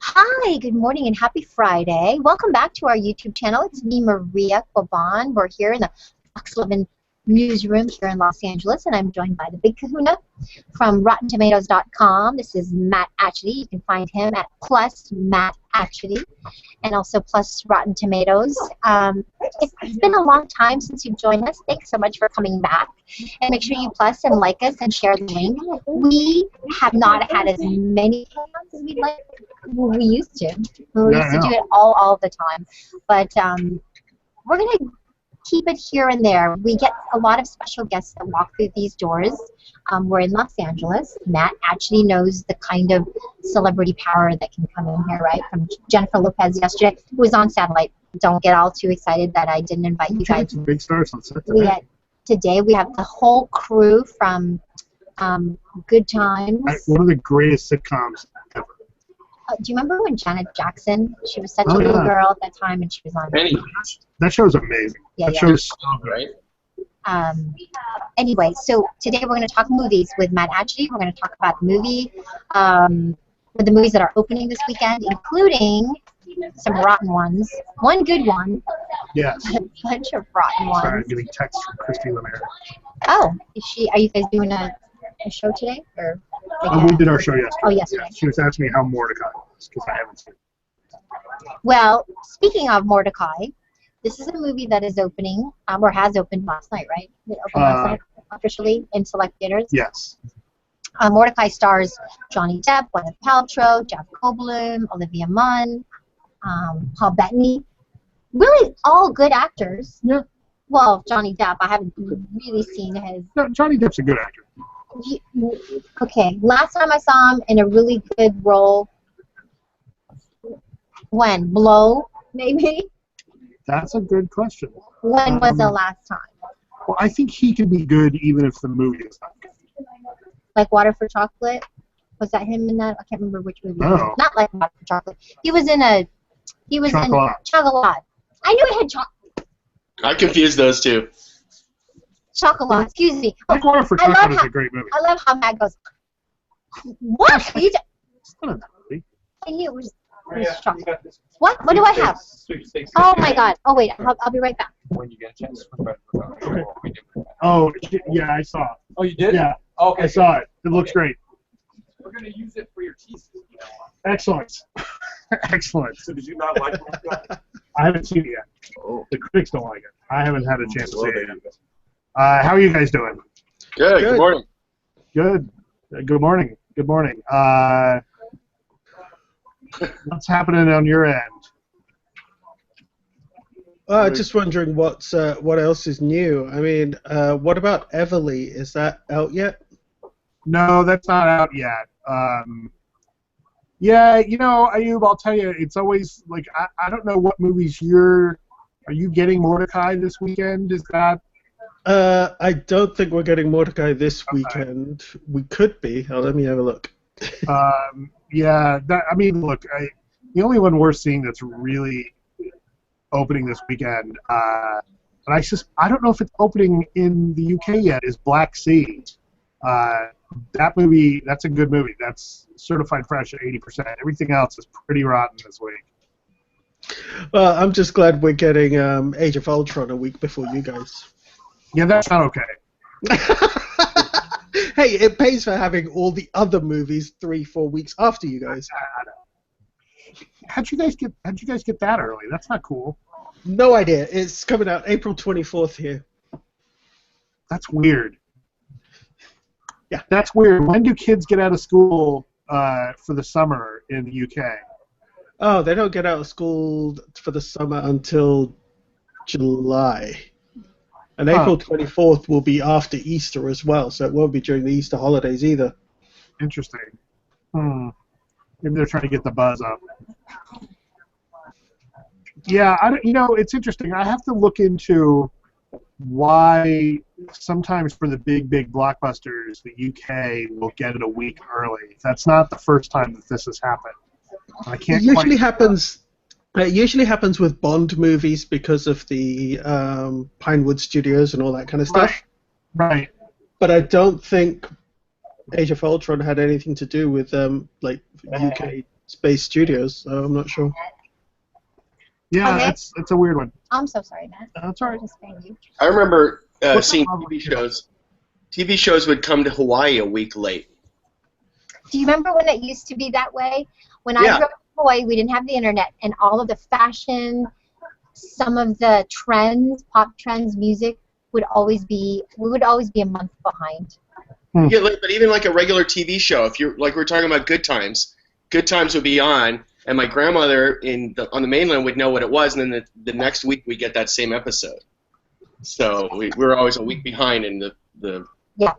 Hi, good morning and happy Friday. Welcome back to our YouTube channel. It's me, Maria Quiban. We're here in the Fox 11 newsroom here in Los Angeles, and I'm joined by the big kahuna from RottenTomatoes.com. This is Matt Atchity. You can find him at plus Matt Atchity and also plus Rotten Tomatoes. It's been a long time since you've joined us. Thanks so much for coming back. And make sure you plus and like us and share the link. We have not had as many hangouts as we'd like. We used to. We used to do it all the time. But we're going to keep it here and there. We get a lot of special guests that walk through these doors. We're in Los Angeles. Matt actually knows the kind of celebrity power that can come in here, right? From Jennifer Lopez yesterday, who was on satellite. Don't get all too excited that I didn't invite you guys. Some big stars on set today. Today we have the whole crew from Good Times. One of the greatest sitcoms ever. Do you remember when Janet Jackson? She was such a little girl at that time, and she was on. That show is amazing. That show is so great. Anyway, so today we're going to talk movies with Matt Atchity. We're going to talk about the movie, with the movies that are opening this weekend, including some rotten ones. One good one. Yes. A bunch of rotten ones. Sorry, I'm getting texts from Christy Lemare. Oh, is she? Are you guys doing a show today, or? We did our show yesterday. Oh, yesterday. Yeah, she was asking me how Mordecai was, because I haven't seen it. Well, speaking of Mordecai, this is a movie that is opening, or has opened last night, right? It opened last night officially in select theaters. Yes. Mordecai stars Johnny Depp, Gwyneth Paltrow, Jeff Goldblum, Olivia Munn, Paul Bettany. Really all good actors. Yeah. Well, Johnny Depp, I haven't really seen his... No, Johnny Depp's a good actor. Okay, last time I saw him in a really good role, when? Blow, maybe? That's a good question. When was the last time? Well, I think he can be good even if the movie is not good. Like Water for Chocolate? Was that him in that? I can't remember which movie. No. Not like Water for Chocolate. He was in Chocolat. Chocolat. I knew it had chocolate. I confused those two. Chocolat, excuse me. Like Water for Chocolate is a great movie. I love how Matt goes, what? It's not a movie. I knew it was chocolate. What? What do I have? Oh my god. Oh wait, I'll be right back. When you get a chance. Oh, yeah, I saw it. Oh, you did? Yeah. Okay. I saw it. It looks great. We're going to use it for your teases. Excellent. Excellent. So did you not like it? I haven't seen it yet. Oh. The critics don't like it. I haven't had a chance to see it yet. How are you guys doing? Good. Good morning. Good. Good morning. Good morning. What's happening on your end? Just wondering what else is new. I mean, what about Everly? Is that out yet? No, that's not out yet. Yeah, you know, Ayub, I'll tell you, it's always like I don't know what movies are you getting Mordecai this weekend? Is that? I don't think we're getting Mordecai this weekend. We could be. Let me have a look. Yeah, I mean, look, the only one we're seeing that's really opening this weekend, and I don't know if it's opening in the UK yet, is Black Sea. That movie, that's a good movie. That's certified fresh at 80%. Everything else is pretty rotten this week. Well, I'm just glad we're getting Age of Ultron a week before you guys. Yeah, that's not okay. Hey, it pays for having all the other movies 3-4 weeks after you guys. How'd you guys get that early? That's not cool. No idea. It's coming out April 24th here. That's weird. Yeah, that's weird. When do kids get out of school for the summer in the UK? Oh, they don't get out of school for the summer until July. And April 24th will be after Easter as well, so it won't be during the Easter holidays either. Interesting. Maybe they're trying to get the buzz up. Yeah, it's interesting. I have to look into why sometimes for the big blockbusters, the UK will get it a week early. That's not the first time that this has happened. I can't. It usually happens with Bond movies because of the Pinewood Studios and all that kind of stuff. Right. But I don't think Age of Ultron had anything to do with like UK space studios, so I'm not sure. Yeah, Okay. it's a weird one. I'm so sorry, Matt. That's all right. Just saying you. I remember What's seeing the TV shows. TV shows would come to Hawaii a week late. Do you remember when it used to be that way? When I Yeah. grew up in Hawaii, we didn't have the internet, and all of the fashion, some of the trends, pop trends, music we would always be a month behind. Yeah, but even like a regular TV show, if you're like we're talking about Good Times would be on, and my grandmother on the mainland would know what it was, and then the next week we get that same episode. So we were always a week behind in the. Yeah,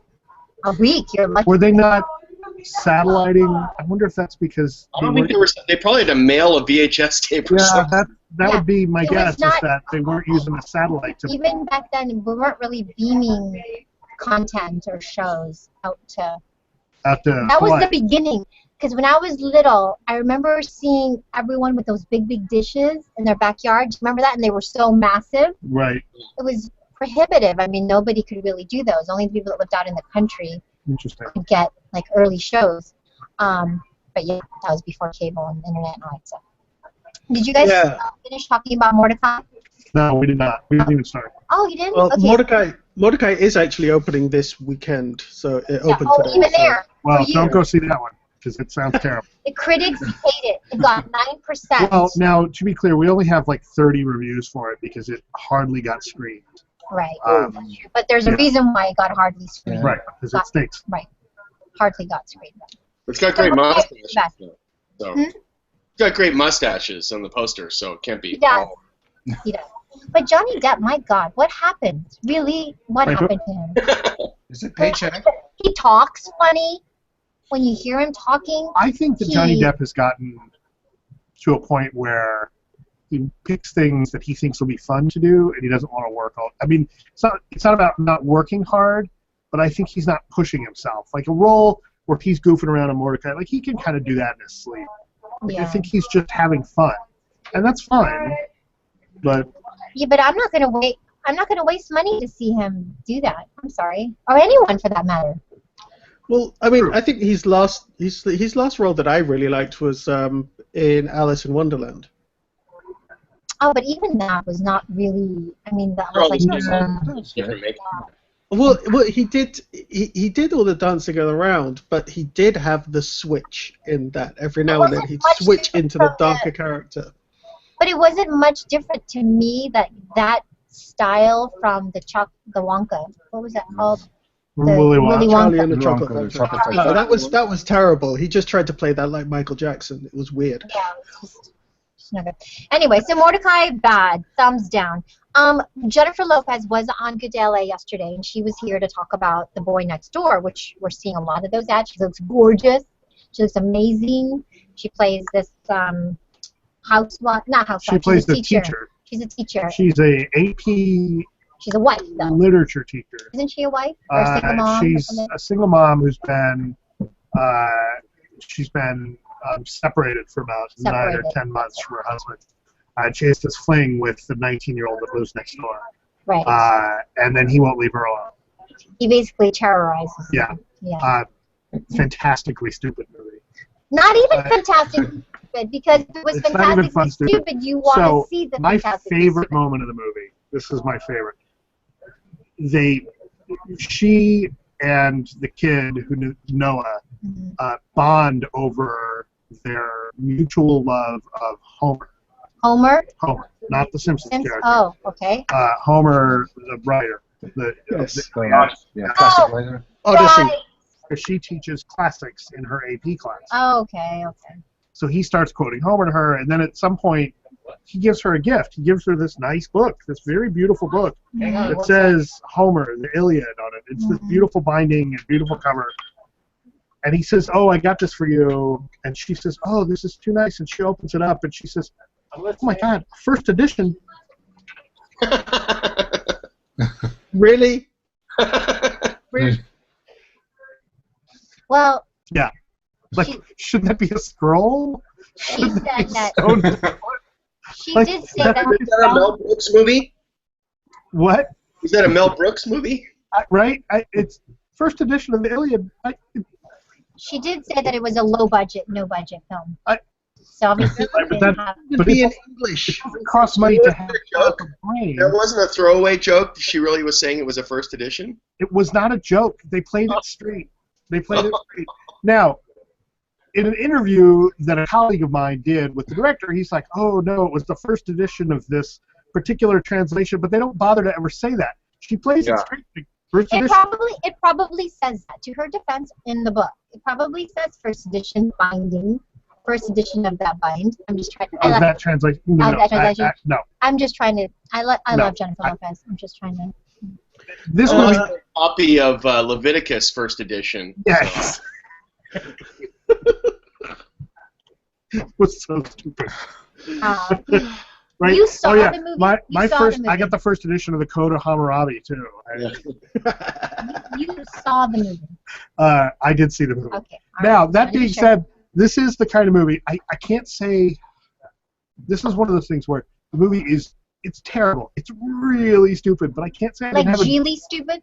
a week. You're lucky. Were they not satelliting? I wonder if that's because I don't think they probably had to mail a VHS tape or yeah, something. that would be my It was guess, not- is that they weren't using a satellite to. Even back then, we weren't really beaming content or shows out to. That was Hawaii. the beginning. Because when I was little, I remember seeing everyone with those big, big dishes in their backyard. Do you remember that? And they were so massive. Right. It was prohibitive. I mean, nobody could really do those. Only the people that lived out in the country Interesting. could get like early shows. But yeah, that was before cable and internet and all that stuff. Did you guys finish talking about Mordecai? No, we did not. We didn't even start. Oh, you didn't? Well, Okay. Mordecai is actually opening this weekend, so it Yeah, opened oh, today. even so- there. Well, For don't you. go see that one because it sounds terrible. The critics hate it. It got 9%. Well, now to be clear, we only have like 30 reviews for it because it hardly got screened. Right. But there's a reason why it got hardly screened. right, because it stinks. Right. Hardly got screened. It's got great mustaches. Back. So. It's got great mustaches on the poster, so it can't be. He does. He does. But Johnny Depp, my God, what happened? Really, what happened to him? Is it paycheck? He talks funny. When you hear him talking, I think that Johnny Depp has gotten to a point where he picks things that he thinks will be fun to do, and he doesn't want to work all. I mean, it's not about not working hard, but I think he's not pushing himself. Like a role where he's goofing around on Mordecai, like he can kind of do that in his sleep. Like, I think he's just having fun, and that's fine. But yeah, but I'm not gonna wait. I'm not gonna waste money to see him do that. I'm sorry, or anyone for that matter. Well, I mean, I think his last role that I really liked was in Alice in Wonderland. Oh, but even that was not really. I mean, that was like. Different makeup. Well, he did all the dancing around, but he did have the switch in that. Every now and then he'd switch into the darker character. But it wasn't much different to me that style from the Wonka. What was that called? Willy Wonka. Charlie and the Chocolate Wonka, the Factory. Chocolate No, that was terrible. He just tried to play that like Michael Jackson. It was weird. Yeah, it's not good. Anyway, so Mordecai, bad, thumbs down. Jennifer Lopez was on Good Day LA yesterday, and she was here to talk about The Boy Next Door, which we're seeing a lot of those ads. She looks gorgeous. She looks amazing. She plays this not housewife. she plays the teacher. teacher. She's a teacher. She's a AP She's a wife, though. literature teacher. Isn't she a wife or a single mom? She's a single mom who's been separated for about 9 or 10 months from her husband. She has this fling with the 19-year-old that lives next door. Right. And then he won't leave her alone. He basically terrorizes Yeah. her. Yeah. Fantastically stupid movie. Not even fantastic stupid, because if it was It's not even fantastically fun stupid, you want So to see the my fantastic favorite stupid. moment of the movie. This is my favorite. She and the kid Noah bond over their mutual love of Homer. Homer? Homer, not the Simpsons character. Oh, okay. Homer, the writer. Yes. Classic later. Odyssey. Right. She teaches classics in her AP class. Oh, okay. So he starts quoting Homer to her, and then at some point, he gives her a gift. He gives her this nice book, this very beautiful book that says Homer, the Iliad on it. It's this beautiful binding and beautiful cover. And he says, "Oh, I got this for you." And she says, "Oh, this is too nice." And she opens it up, and she says, "Oh my God, first edition." Really? Well, Yeah. Like, shouldn't that be a scroll? she said that. Stone- She Like, did say that- that. Is that a Mel Brooks movie? What? Is that a Mel Brooks movie? Right? It's first edition of the Iliad. She did say that it was a low budget, no budget film. So obviously, Right, but it didn't that- have- It But be in it English. doesn't cost money to have Joke. a brain. That wasn't a throwaway joke. She really was saying it was a first edition. It was not a joke. They played it straight. They played it straight. Now, in an interview that a colleague of mine did with the director, he's like, "Oh no, it was the first edition of this particular translation," but they don't bother to ever say that. She plays it Yeah. straight. The first It edition. probably says that. To her defense, in the book, it probably says first edition binding, first edition of that bind. I'm just trying. Of that translation. No, Of that translation? no. I'm just trying to. I No, love Jennifer Lopez. I'm just trying to. This Well, movie. it's a copy of Leviticus first edition. Yes. Was so stupid. Right? You saw oh yeah, the movie? my You saw first. the I movie? got the first edition of the Code of Hammurabi too. You saw the movie. I did see the movie. Okay. all Now, right. that Wanted to being share. said, this is the kind of movie I can't say. This is one of those things where the movie is it's terrible. It's really stupid, but I can't say I Like didn't have Geely stupid.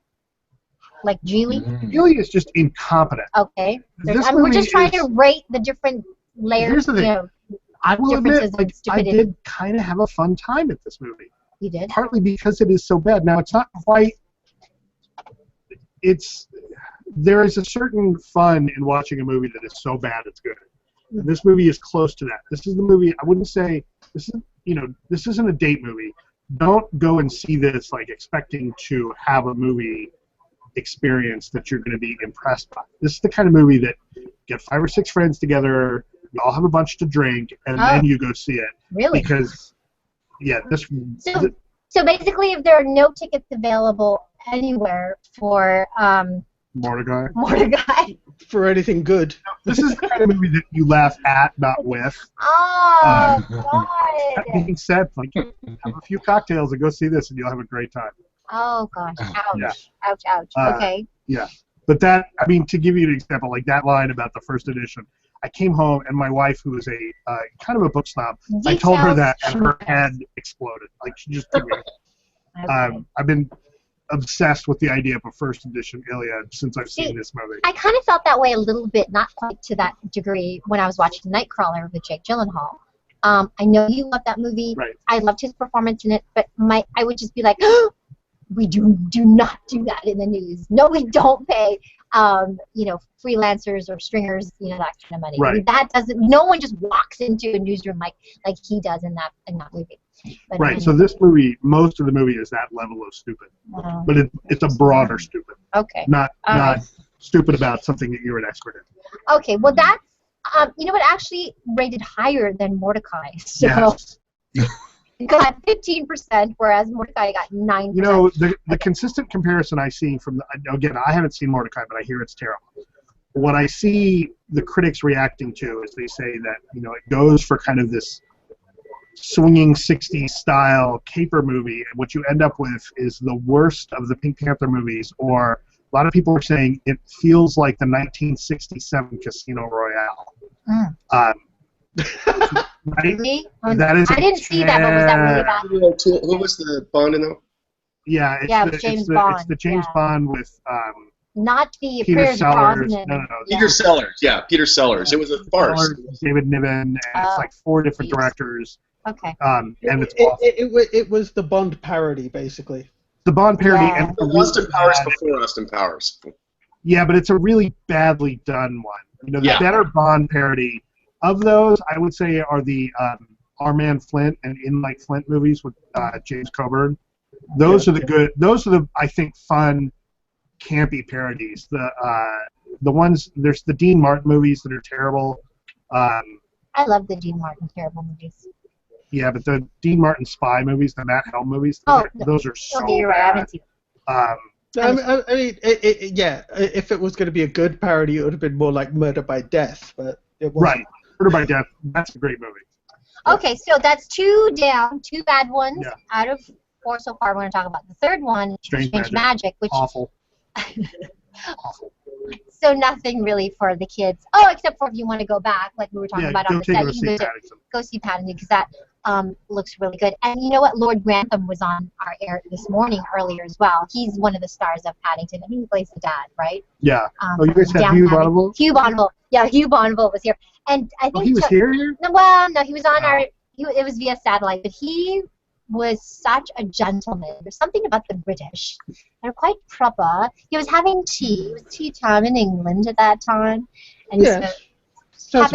Like Geely. Geely is just incompetent. Okay. This We're movie just trying is- to rate the different layers. Here's the thing. You know, I will differences admit, in like, I stupidity. did kind of have a fun time at this movie. you did. Partly because it is so bad. Now, it's not quite. There is a certain fun in watching a movie that is so bad it's good. And this movie is close to that. This is the movie. I wouldn't say this is. This isn't a date movie. Don't go and see this like expecting to have a movie experience that you're going to be impressed by. This is the kind of movie that get 5 or 6 friends together, you all have a bunch to drink, and then you go see it. Really? Because, yeah, So basically, if there are no tickets available anywhere for Mordecai. Mordecai. For anything good. This is the kind of movie that you laugh at, not with. Oh That God. being said, like, have a few cocktails and go see this, and you'll have a great time. Oh gosh. Ouch. Yeah. Ouch. Ouch. Okay. Yeah. But that, I mean, to give you an example, like that line about the first edition, I came home and my wife, who is a kind of a book snob, I told her that and her head exploded. Like she just threw it. Okay. I've been obsessed with the idea of a first edition Iliad since I've seen this movie. I kind of felt that way a little bit, not quite to that degree, when I was watching Nightcrawler with Jake Gyllenhaal. I know you love that movie. Right. I loved his performance in it, but I would just be like, we do not do that in the news. No, we don't pay, freelancers or stringers, that kind of money. Right. I mean, that doesn't. No one just walks into a newsroom like he does in that movie. But Right. anyway. So this movie, most of the movie is that level of stupid, but it's a broader stupid, Okay. not All not right. stupid about something that you're an expert in. Okay. Well, that's it actually rated higher than Mordecai. So. Yes. It got 15%, whereas Mordecai got 9%. You know, the consistent comparison I see from again, I haven't seen Mordecai, but I hear it's terrible. What I see the critics reacting to is they say that it goes for kind of this swinging 60s style caper movie, and what you end up with is the worst of the Pink Panther movies, or a lot of people are saying it feels like the 1967 Casino Royale. Mm. Right? See? That is I didn't see that, but was that really bad? Who was the Bond in that? Yeah, it's Yeah, the, James it's the, Bond, It's the James yeah. Bond with Not the Peter Pierce Sellers. Brosnan. No. Yeah. Peter Sellers. Yeah, Peter Sellers. It was a farce. Sellers, David Niven, and it's like 4 different geez. directors. Okay. And it's awful. It was the Bond parody, basically. The Bond parody, Yeah. and it's a Austin really Powers bad- before Austin Powers. Yeah, but it's a really badly done one. The Yeah. better Bond parody of those, I would say, are the Our Man Flint and In Like Flint movies with James Coburn. Those are the good. Those are the, I think, fun, campy parodies. The ones, there's the Dean Martin movies that are terrible. I love the Dean Martin terrible movies. Yeah, but the Dean Martin spy movies, the Matt Helm movies, Oh, those are so Okay, you're right. I bad. haven't seen I mean, if it was going to be a good parody, it would have been more like Murder by Death, but it wasn't. Right. Murder by Death, that's a great movie. Okay, so that's 2 down, 2 bad ones Yeah. out of 4 so far. We're going to talk about the third one, Strange Magic, Magic. which Awful. Awful. So nothing really for the kids. Oh, except for if you want to go back, like we were talking about on the set, you can go see Paddington because that looks really good. And you know what? Lord Grantham was on our air this morning earlier as well. He's one of the stars of Paddington. I think he plays the dad, right? Yeah. Oh, you guys had Hugh Bonneville? Hugh Bonneville. Yeah, Hugh Bonneville was here. And I think he was here? No, well, no, he was on our. It was via satellite, but he was such a gentleman. There's something about the British. They're quite proper. He was having tea. It was tea time in England at that time. And yes. So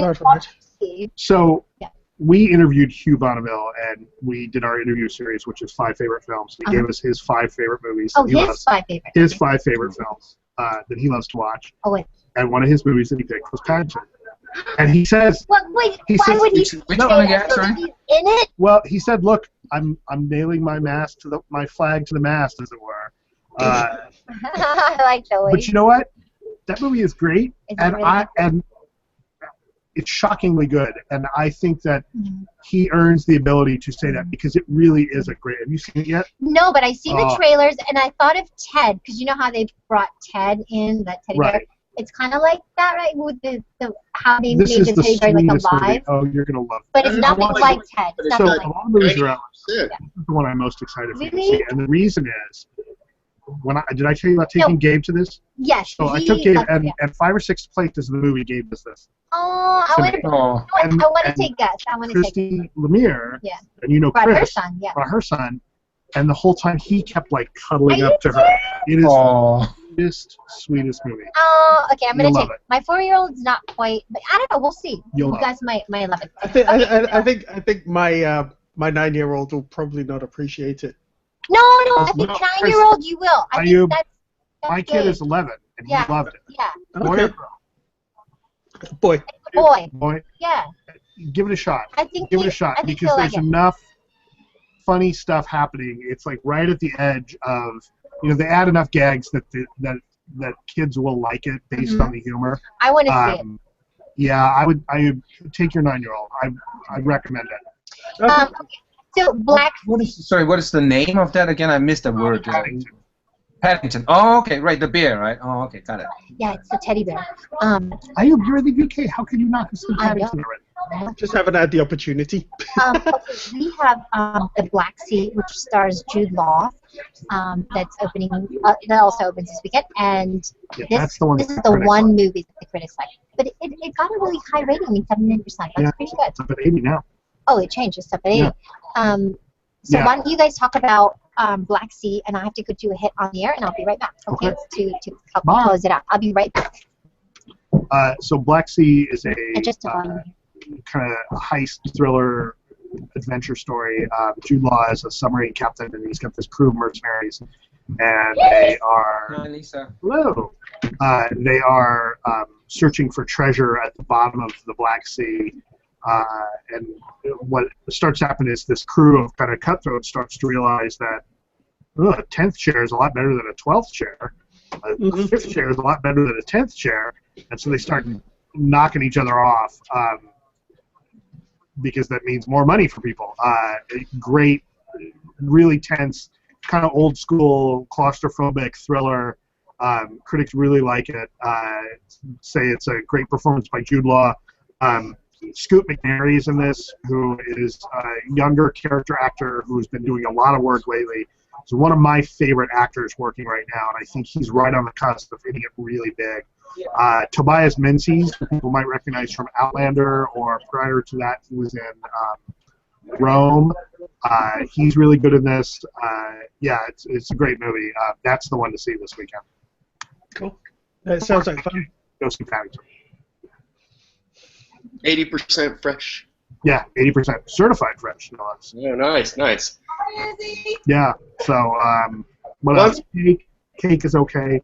we interviewed Hugh Bonneville, and we did our interview series, which is 5 favorite films. He gave us his 5 favorite movies. Oh, his 5 favorite. His 5 favorite films that he loves to watch. Oh, wait. And one of his movies that he picked was Paddington. And he says, well, wait, why would he say that? He's in it? Well, he said, "Look, I'm nailing my mast to my flag to the mast, as it were." I like the way. But you know what? That movie is great, and really and it's shockingly good. And I think that he earns the ability to say that because it really is a great. Have you seen it yet? No, but I've seen the trailers, and I thought of Ted because you know how they brought Ted in, that teddy bear. It's kind of like that, right? With the how they made the teddy bear like alive. Oh, you're gonna love it. But it's nothing like Ted. So a lot of movies are out. This is the one I'm most excited for you to see, and the reason is did I tell you about taking Gabe to this? Yes. So I took Gabe, and 5 or 6 places of the movie Gabe does this. Oh, I want to take Gus. I want to take Christy Lemire. Yeah. And you know Chris. Her son. Yeah. Her son. And the whole time he kept like cuddling up to her. It is the sweetest movie. Oh, okay. I'm gonna take it. My 4-year-old's not quite, but I don't know. We'll see. You guys might love it. I think my 9-year-old will probably not appreciate it. No, I think 9-year-old you will. I think that's my kid is 11 and he loved it. Yeah. Boy or girl? Boy. Yeah. Give it a shot. I think give it a shot because there's enough funny stuff happening. It's like right at the edge of, they add enough gags that kids will like it based on the humor. I want to see it. Yeah, I would take your 9-year-old. I'd recommend it. Okay. So Black. What is the name of that again? I missed the word. Paddington. Oh, okay, right, the bear, right? Oh, okay, got it. Yeah, it's the teddy bear. You're in the UK. How can you not have seen Paddington already? Just haven't had the opportunity. Okay, we have the Black Sea, which stars Jude Law. That's opening. That also opens this weekend, and this is the one movie that the critics like. But it got a really high rating. I mean, 79%. That's pretty good. It's up at 80 now. Oh, it changed. It's up at 80. Yeah. So why don't you guys talk about Black Sea, and I have to go do a hit on the air, and I'll be right back. Okay, to help close it out. I'll be right back. So Black Sea is a kind of heist thriller adventure story. Jude Law is a submarine captain, and he's got this crew of mercenaries, and they are they are searching for treasure at the bottom of the Black Sea. And what starts happening is this crew of kind of cutthroats starts to realize that a 10th chair is a lot better than a 12th chair. A 5th chair is a lot better than a 10th chair. And so they start knocking each other off because that means more money for people. Great, really tense, kind of old school, claustrophobic thriller. Critics really like it. Say it's a great performance by Jude Law. Scoot McNairy is in this, who is a younger character actor who's been doing a lot of work lately. He's one of my favorite actors working right now, and I think he's right on the cusp of hitting it really big. Tobias Menzies, who people might recognize from Outlander, or prior to that, he was in Rome. He's really good in this. It's a great movie. That's the one to see this weekend. Cool. That sounds like fun. Go see Paddington. 80% fresh. Yeah, 80% certified fresh. No, yeah, nice. Yeah. So, what else? Cake is okay.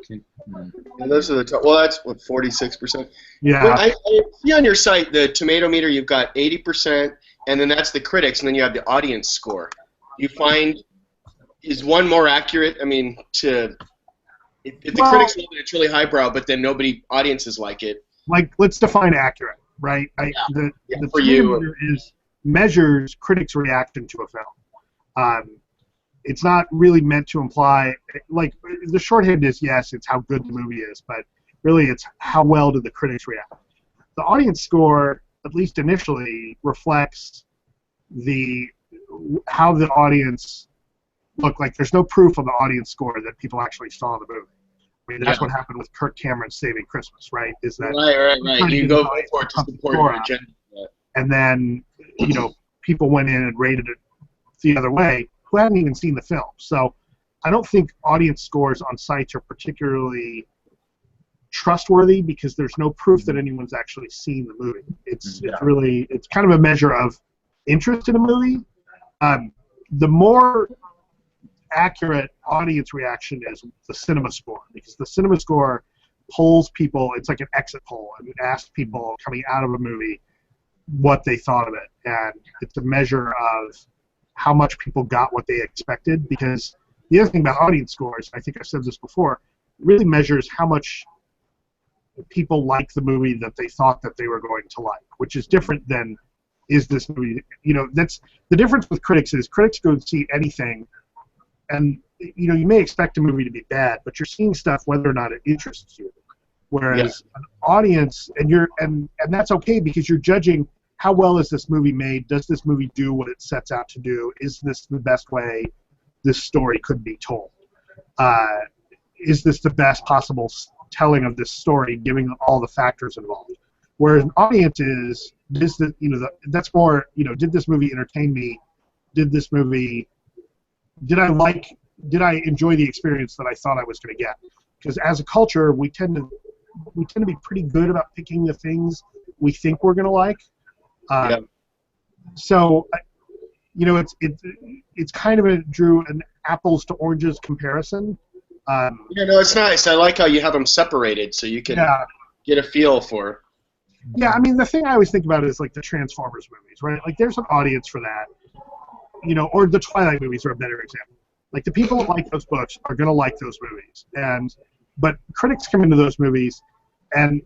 And those are the top. Well, that's what 46%. Yeah. But I see on your site the tomato meter. You've got 80%, and then that's the critics, and then you have the audience score. You find is one more accurate? I mean, if the critics love it, it's really highbrow, but then audiences like it. Like, let's define accurate, right? The for you measures critics' reaction to a film. it's not really meant to imply, like, the shorthand is, yes, it's how good the movie is, but really it's how well did the critics react. The audience score, at least initially, reflects how the audience look. Like, there's no proof on the audience score that people actually saw the movie. I mean, that's what happened with Kirk Cameron's Saving Christmas, right? Is that right. You go for it to support your agenda. And then, people went in and rated it the other way who hadn't even seen the film. So I don't think audience scores on sites are particularly trustworthy because there's no proof that anyone's actually seen the movie. It's kind of a measure of interest in a movie. The more accurate audience reaction is the cinema score, because the cinema score polls people. It's like an exit poll, and it asks people coming out of a movie what they thought of it, and it's a measure of how much people got what they expected. Because the other thing about audience scores, I think I've said this before, really measures how much people like the movie that they thought that they were going to like, which is different than, is this movie, that's the difference with critics. Is critics go see anything, and you may expect a movie to be bad, but you're seeing stuff whether or not it interests you. Whereas an audience, and that's okay, because you're judging how well is this movie made. Does this movie do what it sets out to do? Is this the best way this story could be told? Is this the best possible telling of this story, given all the factors involved? Whereas an audience is that's more, did this movie entertain me? Did I enjoy the experience that I thought I was going to get? Because as a culture, we tend to be pretty good about picking the things we think we're going to like. So, it's kind of drew an apples to oranges comparison. It's nice. I like how you have them separated so you can get a feel for. Yeah, I mean, the thing I always think about is like the Transformers movies, right? Like, there's an audience for that, or the Twilight movies are a better example. Like, the people that like those books are going to like those movies, but critics come into those movies, and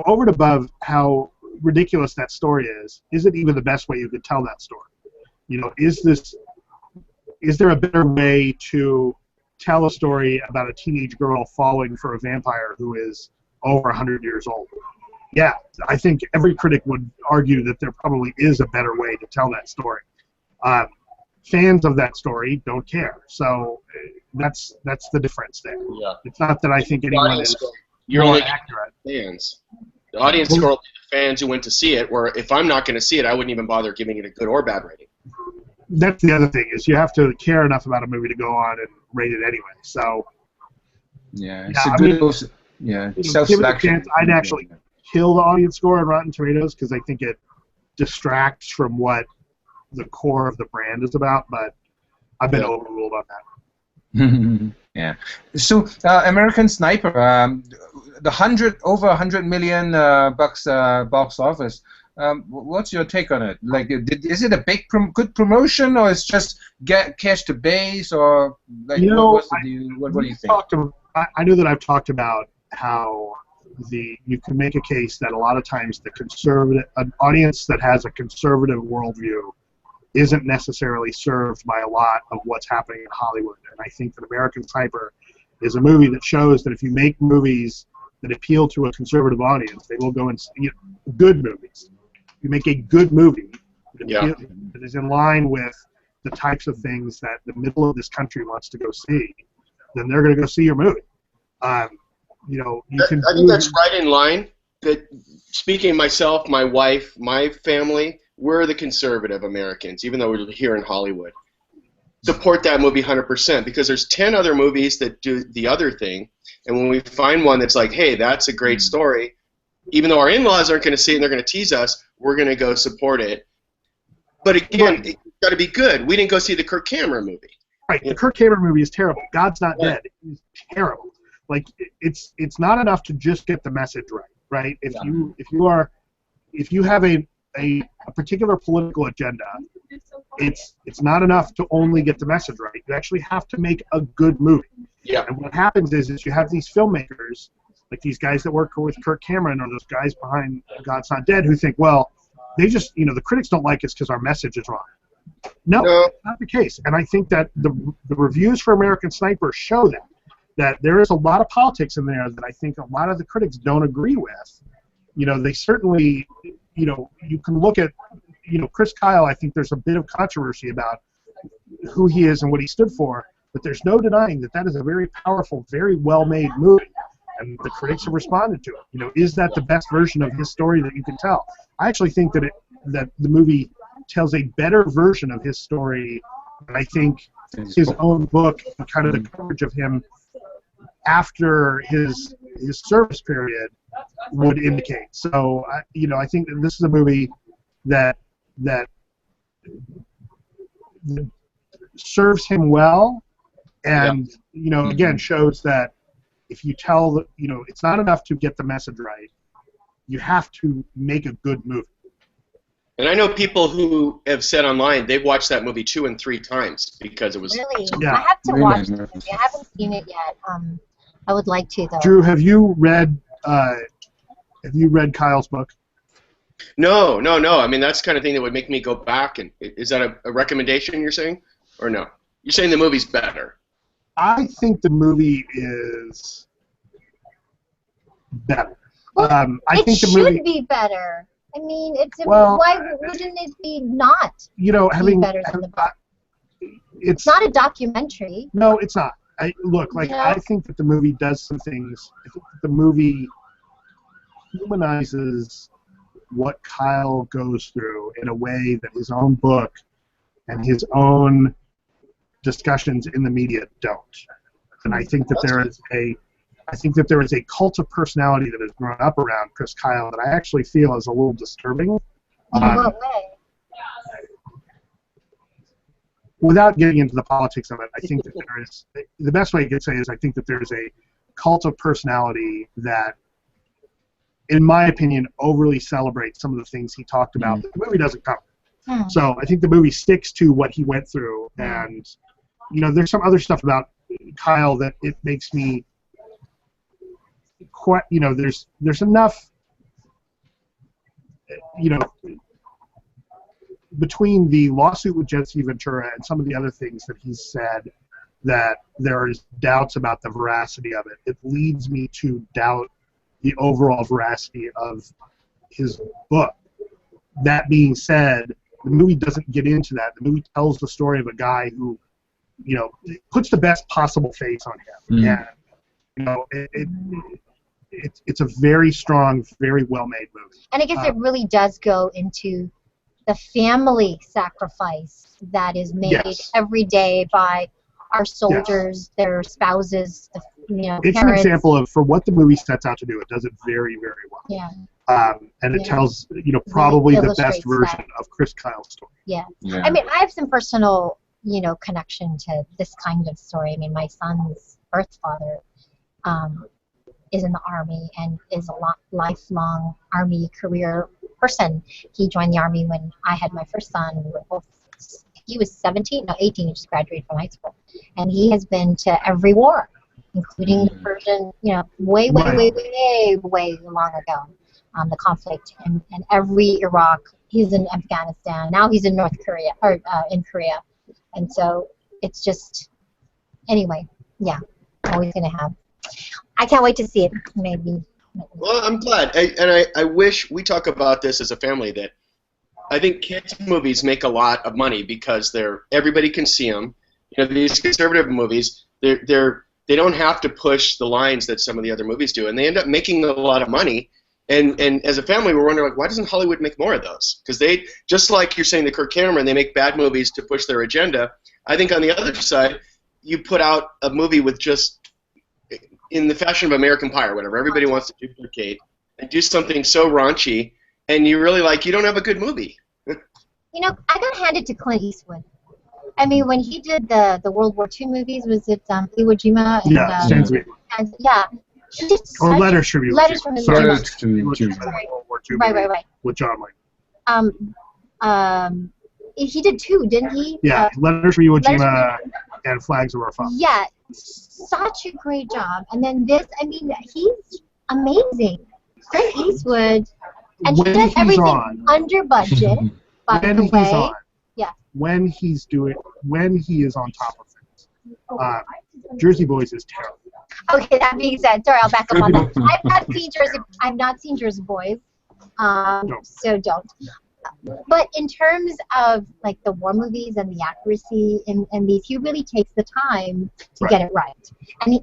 over and above how ridiculous that story is it even the best way you could tell that story? Is there a better way to tell a story about a teenage girl falling for a vampire who is over 100 years old? Yeah, I think every critic would argue that there probably is a better way to tell that story. Fans of that story don't care, so that's the difference there. Yeah. It's not that I think anyone is more accurate. Fans. The audience score will be the fans who went to see it, where if I'm not going to see it, I wouldn't even bother giving it a good or bad rating. That's the other thing, is you have to care enough about a movie to go on and rate it anyway. So self-selection. I'd actually kill the audience score on Rotten Tomatoes, because I think it distracts from what the core of the brand is about, but I've been overruled on that. Yeah. So, American Sniper, over 100 million bucks box office. What's your take on it? Like, is it a big good promotion, or it's just cash to base, or like what do you think? I know that I've talked about how you can make a case that a lot of times an audience that has a conservative worldview isn't necessarily served by a lot of what's happening in Hollywood. And I think that American Sniper is a movie that shows that if you make movies that appeal to a conservative audience, they will go and see good movies. If you make a good movie that is in line with the types of things that the middle of this country wants to go see, then they're going to go see your movie. I think that's right in line. That, speaking of myself, my wife, my family, we're the conservative Americans, even though we're here in Hollywood. Support that movie 100%, because there's 10 other movies that do the other thing, and when we find one that's like, hey, that's a great story, even though our in-laws aren't going to see it and they're going to tease us, we're going to go support it. But again, it's got to be good. We didn't go see the Kirk Cameron movie. Right, the Kirk Cameron movie is terrible. God's Not Dead is terrible. Like, it's not enough to just get the message right? If you have a particular political agenda, it's not enough to only get the message right. You actually have to make a good movie. Yeah. And what happens is you have these filmmakers, like these guys that work with Kirk Cameron, or those guys behind God's Not Dead, who think, well, they just, the critics don't like us because our message is wrong. No, No. that's not the case. And I think that the reviews for American Sniper show that there is a lot of politics in there that I think a lot of the critics don't agree with. You know, they certainly, you know, you can look at, you know, Chris Kyle, I think there's a bit of controversy about who he is and what he stood for, but there's no denying that that is a very powerful, very well-made movie. And the critics have responded to it. You know, is that the best version of his story that you can tell? I actually think that that the movie tells a better version of his story than I think his own book and kind of the coverage of him after his service period would indicate. So, you know, I think that this is a movie that serves him well, and you know, again, shows that if you tell, you know, it's not enough to get the message right. You have to make a good movie. And I know people who have said online they've watched that movie 2 and 3 times because it was. Really? Yeah. I have to Really watch nice. it. I haven't seen it yet. I would like to, though. Drew, have you read Kyle's book? No. I mean, that's the kind of thing that would make me go back. And is that a recommendation you're saying, or no? You're saying the movie's better. I think the movie is better. Well, I think the should movie be better. I mean, Well, why wouldn't it be not? you know, having better than the book. it's It's not a documentary. no, it's not. Look, like, Yeah. I think that the movie does some things. I think that the movie humanizes what Kyle goes through in a way that his own book and his own discussions in the media don't. And I think that there is a cult of personality that has grown up around Chris Kyle that I actually feel is a little disturbing. In what way? Without getting into the politics of it, I think that there is, the best way you could say is I think that there's a cult of personality that, in my opinion, overly celebrates some of the things he talked about that the movie doesn't cover. So I think the movie sticks to what he went through, and you know, there's some other stuff about Kyle that it makes me quite, you know, there's enough, you know, between the lawsuit with Jesse Ventura and some of the other things that he's said, that there is doubts about the veracity of it. It leads me to doubt the overall veracity of his book. That being said, the movie doesn't get into that. The movie tells the story of a guy who, you know, puts the best possible face on him. And, you know, it's a very strong, very well-made movie. And I guess it really does go into the family sacrifice that is made every day by our soldiers, their spouses, you know, it's parents. an example of, for what the movie sets out to do, it does it very, very well. Yeah. And it tells, you know, probably the best illustrates version that. of Chris Kyle's story. Yeah. I mean, I have some personal, you know, connection to this kind of story. I mean, my son's birth father is in the Army and is a lifelong Army career person. He joined the Army when I had my first son. We were both, he was 18, he just graduated from high school. And he has been to every war, including the Persian, you know, way long ago, the conflict, and every Iraq. He's in Afghanistan. Now he's in North Korea, or in Korea. And so it's just, anyway, yeah, always going to have. I can't wait to see it, maybe. Well, I'm glad. I wish we talk about this as a family, that I think kids' movies make a lot of money because everybody can see them. You know, these conservative movies, they don't have to push the lines that some of the other movies do, and they end up making a lot of money. And as a family, we're wondering, like, why doesn't Hollywood make more of those? Because they, just like you're saying, the Kirk Cameron, they make bad movies to push their agenda. I think on the other side, you put out a movie with just, in the fashion of American Pie or whatever, everybody wants to duplicate and do something so raunchy, and you really, like, you don't have a good movie. You know, I got handed to Clint Eastwood. I mean, when he did the World War II movies, was it Iwo Jima? And, Yeah, Stan's Week. and, yeah. He did Or Letters from Iwo Jima. Letters from Iwo Sorry, Jima. Letters to Iwo Jima. Jima, World War II movie Right. with John Wayne. He did two, didn't he? Yeah, Letters from Iwo Letters Jima and Flags of Our Father. Yeah, such a great job. And then this, I mean, he's amazing. Clint Eastwood, and he When does he's everything on. under budget, by When the he's way. on. Yeah. when he is on top of things. Jersey Boys is terrible. Okay, that being said, sorry, I'll back up on that. I've not seen Jersey Boys, so don't. But in terms of like the war movies and the accuracy in these, he really takes the time to get it right.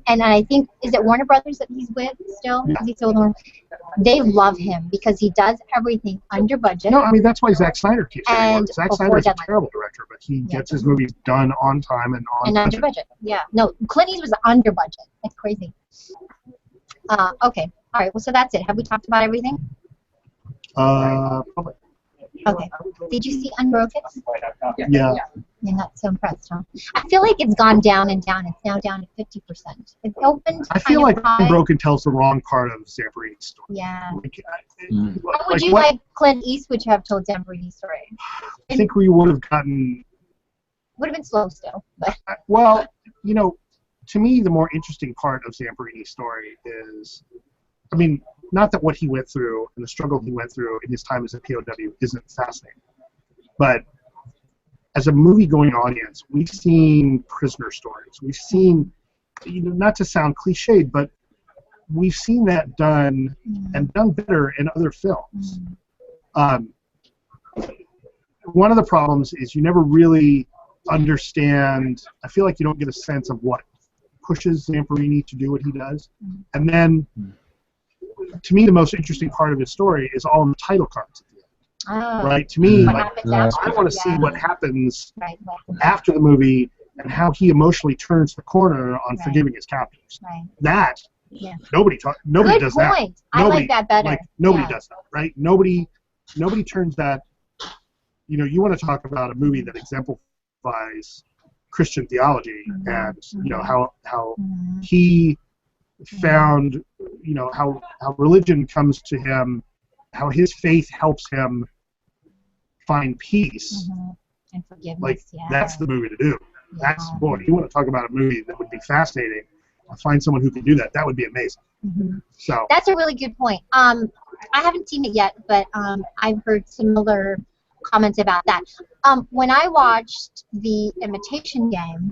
And I think, is it Warner Brothers that he's with still? Yeah. Is he still with Warner? They love him because he does everything under budget. No, I mean that's why Zack Snyder keeps saying And Zack before Snyder's a deadline. terrible director, but he gets his movies done on time and on And budget. under budget. Yeah. No, Clint Eastwood was under budget. That's crazy. Okay. All right. Well, so that's it. Have we talked about everything? Probably. Okay. Did you see Unbroken? Yeah. You're not so impressed, huh? I feel like it's gone down and down. It's now down to 50%. It's opened. I feel like high. Unbroken tells the wrong part of Zamperini's story. Yeah. Like, How would you like Clint Eastwood to have told Zamperini's story? I think we would have gotten. Would have been slow still, but Well, you know, to me, the more interesting part of Zamperini's story is, I mean, not that what he went through and the struggle he went through in his time as a POW isn't fascinating, but as a movie-going audience, we've seen prisoner stories. We've seen, you know, not to sound cliched, but we've seen that done and done better in other films. One of the problems is you never really understand. I feel like you don't get a sense of what pushes Zamperini to do what he does, and then. To me, the most interesting part of his story is all in the title cards at the end. Right? To me, what like, happens after? I want to see what happens Right. after the movie and how he emotionally turns the corner on Right. forgiving his captors. Right. That Yeah. nobody Good does point. that. I like that better. Like nobody Yeah. does that, right? Nobody turns that. You know, you want to talk about a movie that exemplifies Christian theology and you know how he found, you know, how religion comes to him, how his faith helps him find peace. And forgiveness. Like Yeah. that's the movie to do. Yeah. That's, boy, you want to talk about a movie that would be fascinating. Find someone who can do that. That would be amazing. So That's a really good point. I haven't seen it yet, but I've heard similar comments about that. When I watched The Imitation Game,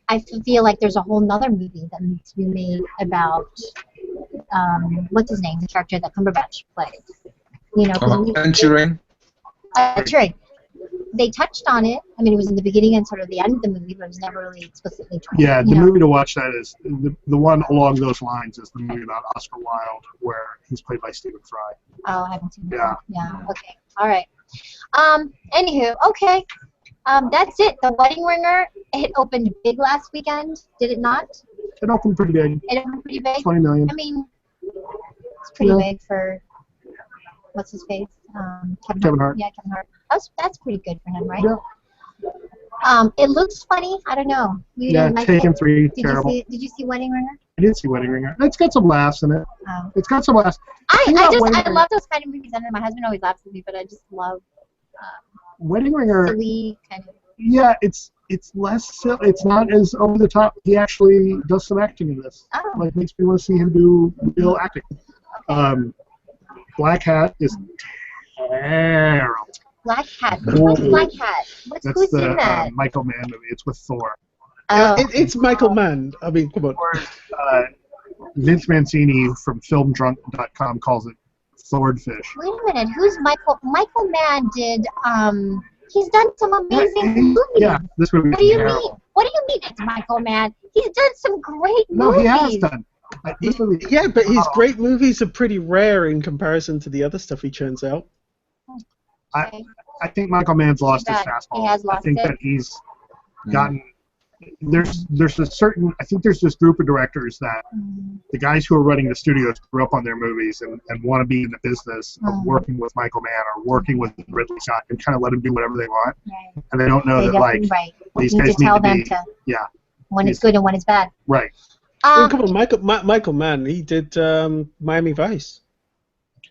I feel like there's a whole nother movie that needs to be made about what's his name, the character that Cumberbatch plays. You know, Turing. Turing. They touched on it. I mean, it was in the beginning and sort of the end of the movie, but it was never really explicitly told. yeah, the you know? movie to watch that is the one along those lines is the movie about Oscar Wilde where he's played by Stephen Fry. Oh, I haven't seen it. Yeah. Yeah. Okay. All right. Anywho, okay. That's it. The Wedding Ringer. It opened big last weekend. Did it not? It opened pretty big. It opened pretty big. 20 million. I mean, it's pretty big for what's his face? Kevin Hart. Yeah, Kevin Hart. That's pretty good for him, right? Yeah. It looks funny. I don't know. You Yeah, didn't like Taken it? 3, Did terrible. you see Wedding Ringer? I did see Wedding Ringer. It's got some laughs in it. Oh. It's got some laughs. I Wedding love those kind of movies. I know my husband always laughs at me, but I just love Wedding Ringer. silly kind of. Yeah, it's less. It's not as over the top. He actually does some acting in this. Oh. Like makes me want to see him do real acting. Black Hat is terrible. Black Hat. What's Black Hat? That's Who's in that? the Michael Mann movie. It's with Thor. Oh. It's Michael Mann. I mean, come on. Vince Mancini from FilmDrunk.com calls it Swordfish. Wait a minute. Who's Michael? Michael Mann did. He's done some amazing movies. Yeah, this movie What is do you terrible. mean? What do you mean it's Michael Mann? He's done some great No, movies. he has done. This movie, Yeah, but his great movies are pretty rare in comparison to the other stuff he churns out. I think Michael Mann's lost his Too bad. fastball. He has I lost think it. that he's gotten. There's a certain. I think there's this group of directors that the guys who are running the studios grew up on their movies and want to be in the business of working with Michael Mann or working with Ridley Scott and kind of let them do whatever they want. Right. And they don't know They that like definitely right. these You need guys to tell need to them be to yeah when it's good and when it's bad. right. Come on, Michael Mann. He did Miami Vice,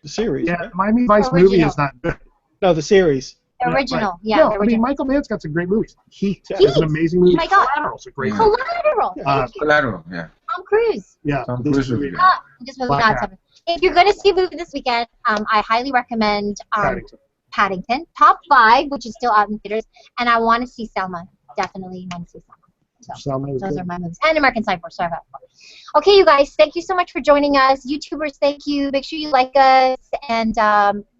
the series. Yeah, Right? Miami Vice movie Original. is not good. No, the series. The original. Right. Yeah, No, the I mean original. Michael Mann's got some great movies. Heat Heat. is an amazing movie. Oh my God. Collateral's a great movie. Collateral. Thank you. Collateral, yeah. Tom Cruise. Yeah, Tom this Cruise movie. movie. This movie Black not Hat. something. If you're going to see a movie this weekend, I highly recommend Paddington. Paddington. Top 5, which is still out in theaters, and I want to see Selma. Definitely want to see Selma. So Selma is those good. are my movies. And American Sniper. Sorry about that. Okay, you guys, thank you so much for joining us. YouTubers, thank you. Make sure you like us and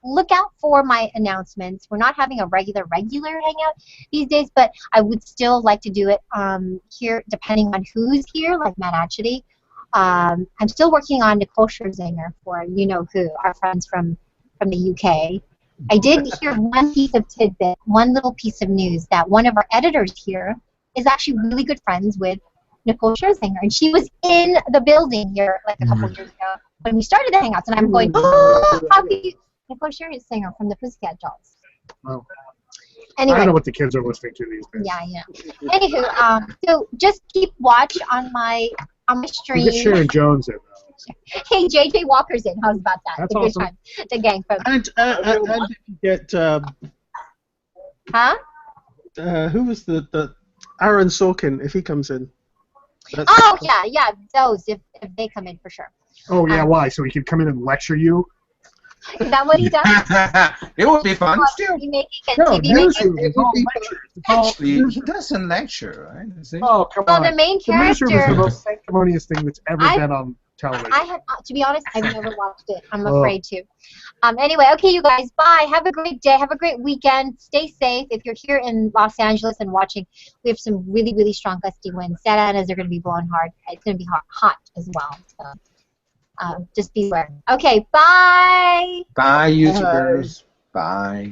look out for my announcements. We're not having a regular hangout these days, but I would still like to do it here, depending on who's here, like Matt Atchity. I'm still working on Nicole Scherzinger for you know who, our friends from the UK. I did hear one piece of tidbit, one little piece of news that one of our editors here is actually really good friends with Nicole Scherzinger, and she was in the building here like a couple years ago when we started the Hangouts, and I'm going, oh, how can you, Nicole Scherzinger from the Pussycat Dolls. Well, Anyway. I don't know what the kids are listening to these days. Yeah. Anywho, so just keep watch on my stream. We'll get Sharon Jones in. Hey, JJ Walker's in. How's about that? That's the good awesome. time. The gang from. And if you get Huh? who was the Aaron Sorkin if he comes in. Oh yeah, those if they come in for sure. Oh yeah, why? So he can come in and lecture you? Is that what he does? It would be fun. Still, TV making and No, TV making. it's all lectures. It's all actually, news. he doesn't lecture, right? Is it? Oh, come Well, on. the main The newsroom is the character. most sanctimonious thing that's ever I- been on television. I have, to be honest, I've never watched it. I'm afraid to. Anyway, okay, you guys, bye. Have a great day. Have a great weekend. Stay safe. If you're here in Los Angeles and watching, we have some really, really strong gusty winds. Santa Anas are going to be blowing hard. It's going to be hot as well. So just beware. Okay, bye. Bye, YouTubers. Bye.